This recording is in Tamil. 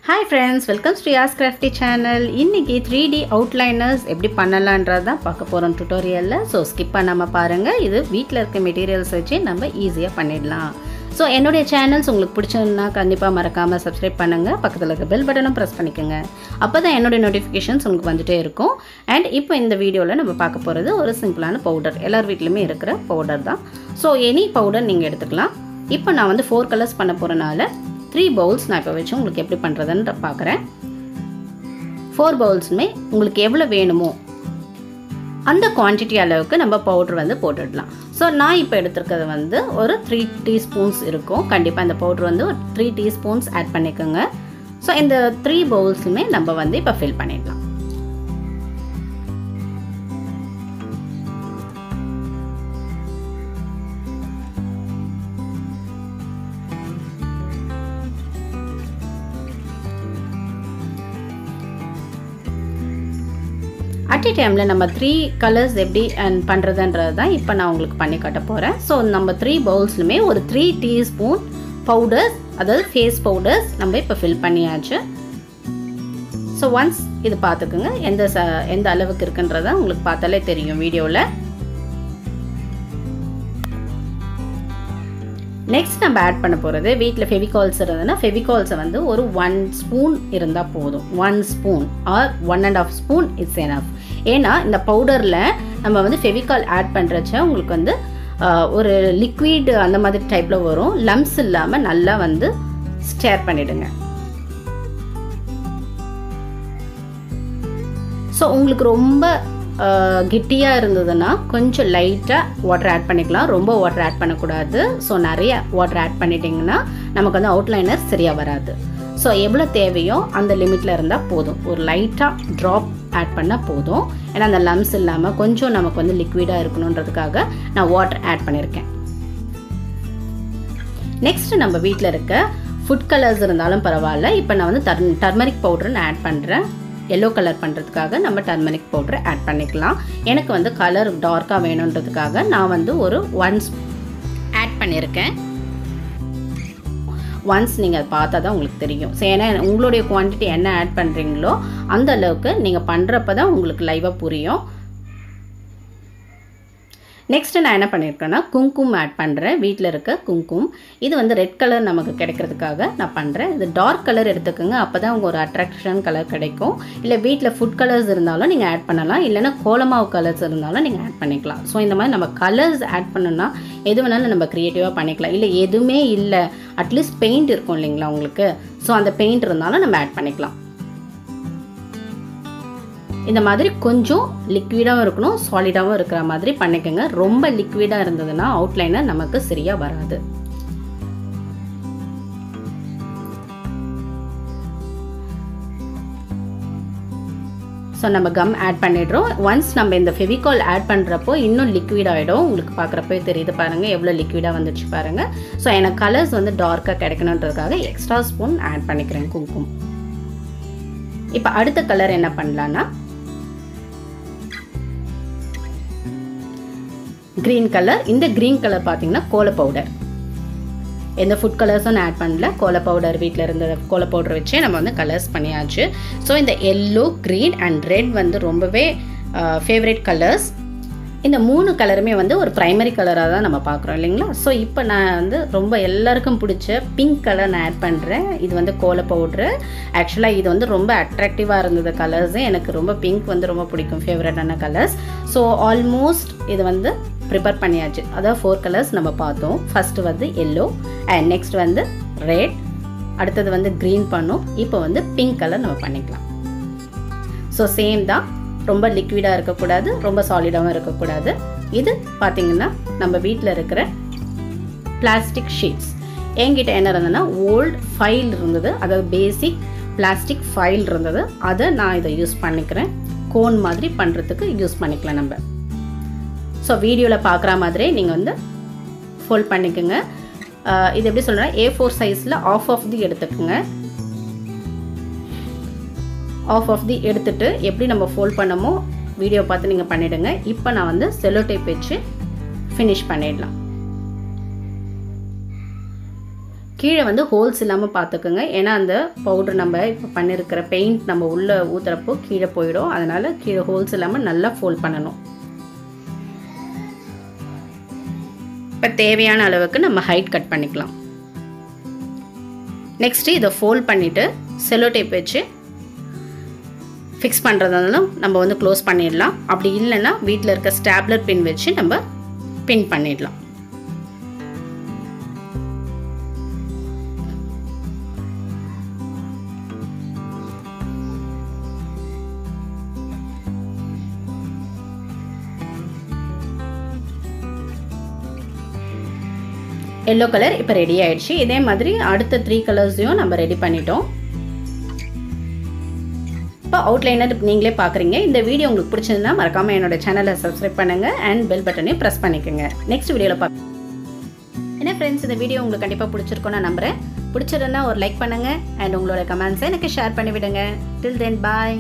Hi friends, welcome to YUVA'S CRAFTY Channel. இன்னைக்கு 3D outliners எப்படி பண்ணலாம்ன்றத பார்க்க போறோம் tutorialல. So skip பண்ணாம பாருங்க. இது வீட்ல இருக்க மெட்டீரியல்ஸ் வச்சு நம்ம ஈஸியா பண்ணிடலாம். So என்னோட சேனல்ஸ் உங்களுக்கு பிடிச்சிருந்தா கண்டிப்பா மறக்காம subscribe பண்ணுங்க. பக்கத்துல இருக்க bell பட்டனும் press பண்ணிக்கங்க. அப்பதான் என்னோட notifications உங்களுக்கு வந்துட்டே இருக்கும். And இப்போ இந்த வீடியோல நம்ம பார்க்க போறது ஒரு சிம்பிளான பவுடர். எல்லார் வீட்லயுமே இருக்கிற பவுடர் தான். So any பவுடர் நீங்க எடுத்துக்கலாம். இப்போ நான் வந்து 4 கலர்ஸ் பண்ண போறனால 3 bowls நான் இப்ப வெச்சு உங்களுக்கு எப்படி பண்றதுன்னு பார்க்கறேன். 4 bowlsமே உங்களுக்கு எவ்வளவு வேணுமோ அந்த குவாண்டிட்டி அளவுக்கு நம்ம பவுடர் வந்து போட்டுடலாம். சோ நான் இப்ப எடுத்துக்கிறது வந்து ஒரு 3 டீஸ்பூன்ஸ் இருக்கும். கண்டிப்பா இந்த பவுடர் வந்து ஒரு 3 டீஸ்பூன்ஸ் ஆட் பண்ணிக்கோங்க. சோ இந்த 3 bowlsமே நம்ம வந்து இப்ப ஃபில் பண்ணிடலாம். At a time நம்ம 3 colors எப்படி பண்றதுன்றது தான் இப்போ நான் உங்களுக்கு பண்ணி காட்ட போறேன். சோ நம்ம 3 bowlsலமே ஒரு 3 டீஸ்பூன் பவுடர்ஸ் அதாவது ஃபேஸ் பவுடர்ஸ் நம்ம இப்போ ஃபில் பண்ணியாச்சு. சோ once இது பாத்துக்கங்க எந்த அளவுக்கு இருக்குன்றத உங்களுக்கு பார்த்தாலே தெரியும் வீடியோல. நெக்ஸ்ட் நம்ம ஆட் பண்ண போறது வீட்ல ஃபெவிகால்ஸ் இருந்ததுனா ஃபெவிகால்ஸ் வந்து ஒரு 1 ஸ்பூன் இருந்தா போதும். 1 spoon R 1.5 spoon is enough. ஏனா இந்த பவுடர்ல நம்ம வந்து ஃபெவிகால் ஆட் பண்றச்ச உங்களுக்கு வந்து ஒரு லிக்விட் அந்த மாதிரி டைப்ல வரும். லம்ப்ஸ் இல்லாம நல்லா வந்து ஸ்டேர் பண்ணிடுங்க. சோ உங்களுக்கு ரொம்ப கிட்டியா இருந்ததுன்னா கொஞ்சம் லைட்டா வாட்டர் ஆட் பண்ணிக்கலாம். ரொம்ப வாட்டர் ஆட் பண்ண கூடாது. சோ நிறைய வாட்டர் ஆட் பண்ணிட்டீங்கன்னா நமக்கு வந்து அவுட்லைனர் சரியா வராது. சோ எவ்வளவு தேவையோ அந்த லிமிட்ல இருந்தா போதும். ஒரு லைட்டா டிராப் ஆட் பண்ணா போதும். ஏன்னா அந்த லம்ப்ஸ் இல்லாம கொஞ்சம் நமக்கு வந்து லிக்விடா இருக்கணும்ன்றதுக்காக நான் வாட்டர் ஆட் பண்ணிருக்கேன். நெக்ஸ்ட் நம்ம வீட்ல இருக்க ஃபுட் கலர்ஸ் இருந்தாலும் பரவாயில்ல. இப்போ நான் வந்து டர்மரிக் பவுடர் ஆட் பண்றேன். yellow கலர் பண்றதுக்காக நம்ம டர்மரிக் பவுடர் ஆட் பண்ணிக்கலாம். எனக்கு வந்து கலர் டார்க்கா வேணும்ன்றதுக்காக நான் வந்து ஒரு 1 ஆட் பண்ணிருக்கேன். once நீங்க பார்த்தா தான் உங்களுக்கு தெரியும். ஏன்னா உங்களுடைய குவாண்டிட்டி என்ன ஆட் பண்றீங்களோ அந்த அளவுக்கு நீங்க பண்றப்ப தான் உங்களுக்கு லைவா புரியும். நெக்ஸ்ட் நான் என்ன பண்ணிருக்கேன்னா குங்குமம் ஆட் பண்றேன். வீட்ல இருக்க குங்குமம். இது வந்து ரெட் கலர் நமக்கு கிடைக்கிறதுக்காக நான் பண்றேன். இது டார்க் கலர் எடுத்துக்கங்க. அப்பதான் உங்களுக்கு ஒரு அட்ராக்ஷன் கலர் கிடைக்கும். இல்ல வீட்ல ஃபுட் கலர்ஸ் இருந்தாலும் நீங்க ஆட் பண்ணலாம். இல்லனா கோலமாவு கலர்ஸ் இருந்தாலும் நீங்க ஆட் பண்ணிக்கலாம். சோ இந்த மாதிரி நம்ம கலர்ஸ் ஆட் பண்ணனும்னா எது வேணாலும் நம்ம கிரியேட்டிவா பண்ணிக்கலாம். இல்ல எதுமே இல்ல அட்லீஸ்ட் பெயிண்ட் இருக்கும் இல்லீங்களா உங்களுக்கு. சோ அந்த பெயிண்ட் இருந்தாலும் நம்ம ஆட் பண்ணிக்கலாம். இந்த மாதிரி கொஞ்சம் லிக்விடாவும் இருக்கணும், சாலிடாவும் இருக்கிற மாதிரி பண்ணிக்கங்க. ரொம்ப லிக்விடா இருந்ததுன்னா அவுட்லைனர் நமக்கு சரியா வராது. சோ நம்ம கம் ஆட் பண்ணிடுறோம். once நம்ம இந்த ஃபெவிகால் ஆட் பண்றப்போ இன்னும் லிக்விட் ஆயிடும். உங்களுக்கு பார்க்கறப்பவே தெரியுது பாருங்க எவ்வளவு லிக்விடா வந்துச்சு பாருங்க. சோ எனக்கு கலர்ஸ் வந்து டார்க்கா கிடைக்கணும்ன்றதுக்காக எக்ஸ்ட்ரா ஸ்பூன் ஆட் பண்ணிக்கிறேன் குங்குமம். இப்போ அடுத்த கலர் என்ன பண்ணலாம்னா green color. இந்த green color பாத்தீங்கன்னா கோல பவுடர். எந்த ஃபுட் கலர்ஸும் ஆட் பண்ணல. கோல பவுடர் வீட்ல இருந்த கோல பவுடர் வச்சே நம்ம வந்து கலர்ஸ் பண்ணியாச்சு. சோ இந்த yellow, green and red வந்து ரொம்பவே ஃபேவரட் கலர்ஸ். இந்த மூணு கலருமே வந்து ஒரு பிரைமரி கலரா தான் நம்ம பார்க்குறோம் இல்லைங்களா. ஸோ இப்போ நான் வந்து ரொம்ப எல்லாருக்கும் பிடிச்ச பிங்க் கலர் நான் ஆட் பண்ணுறேன். இது வந்து கோல பவுட்ரு. ஆக்சுவலாக இது வந்து ரொம்ப அட்ராக்டிவாக இருந்தது கலர்ஸு. எனக்கு ரொம்ப பிங்க் வந்து ரொம்ப பிடிக்கும், ஃபேவரட்டான கலர்ஸ். ஸோ ஆல்மோஸ்ட் இது வந்து ப்ரிப்பேர் பண்ணியாச்சு. அதாவது 4 கலர்ஸ் நம்ம பார்த்தோம். ஃபர்ஸ்ட் வந்து எல்லோ அண்ட் நெக்ஸ்ட் வந்து ரெட், அடுத்தது வந்து க்ரீன் பண்ணோம். இப்போ வந்து பிங்க் கலர் நம்ம பண்ணிக்கலாம். ஸோ சேம் தான். ரொம்ப லிக்விடா இருக்கக்கூடாது, ரொம்ப சாலிடாவும் இருக்கக்கூடாது. இது பார்த்தீங்கன்னா நம்ம வீட்டில் இருக்கிற பிளாஸ்டிக் ஷீட்ஸ். என்கிட்ட என்ன இருந்ததுன்னா ஓல்டு ஃபைல் இருந்தது, அதாவது பேசிக் பிளாஸ்டிக் ஃபைல் இருந்தது. அதை நான் இதை யூஸ் பண்ணிக்கிறேன். கோன் மாதிரி பண்ணுறதுக்கு யூஸ் பண்ணிக்கலாம் நம்ம. ஸோ வீடியோவில் பார்க்குற மாதிரி நீங்கள் வந்து ஃபோல்ட் பண்ணிக்கோங்க. இது எப்படி சொல்கிறேன், A4 சைஸில் ஆஃப் தி எடுத்துக்கோங்க. ஆஃப் தி எடுத்துட்டு எப்படி நம்ம ஃபோல்ட் பண்ணமோ வீடியோ பார்த்து நீங்கள் பண்ணிடுங்க. இப்போ நான் வந்து செல்லோ டேப் வச்சு ஃபினிஷ் பண்ணிடலாம். கீழே வந்து ஹோல்ஸ் இல்லாமல் பார்த்துக்குங்க. ஏன்னா அந்த பவுடர் நம்ம இப்போ பண்ணியிருக்கிற பெயிண்ட் நம்ம உள்ளே ஊற்றுறப்போ கீழே போயிடும். அதனால் கீழே ஹோல்ஸ் இல்லாமல் நல்லா ஃபோல்ட் பண்ணணும். இப்போ தேவையான அளவுக்கு நம்ம ஹைட் கட் பண்ணிக்கலாம். நெக்ஸ்ட்டு இதை ஃபோல்ட் பண்ணிவிட்டு செல்லோ டேப் வச்சு ஃபிக்ஸ் பண்ணுறதாலும் நம்ம வந்து க்ளோஸ் பண்ணிடலாம். அப்படி இல்லைன்னா வீட்டில் இருக்க ஸ்டாப்லர் பின் வச்சு நம்ம பின் பண்ணிடலாம். எல்லோ கலர் இப்போ ரெடி ஆயிடுச்சு. இதே மாதிரி அடுத்த 3 கலர்ஸையும் நம்ம ரெடி பண்ணிட்டோம். இப்போ அவுட்லைனர் நீங்களே பார்க்குறீங்க. இந்த வீடியோ உங்களுக்கு பிடிச்சிருந்தா மறக்காமல் என்னோட சேனலை சப்ஸ்கிரைப் பண்ணுங்கள் அண்ட் பெல் பட்டனையும் ப்ரெஸ் பண்ணிக்கோங்க. நெக்ஸ்ட் வீடியோவில் பார்க்க. என்ன ஃப்ரெண்ட்ஸ், இந்த வீடியோ உங்களுக்கு கண்டிப்பாக பிடிச்சிருக்கும்னு நான் நம்புகிறேன். பிடிச்சிருந்தா ஒரு லைக் பண்ணுங்கள் அண்ட் உங்களோட கமெண்ட்ஸை எனக்கு ஷேர் பண்ணிவிடுங்க. டில் தென் பாய்.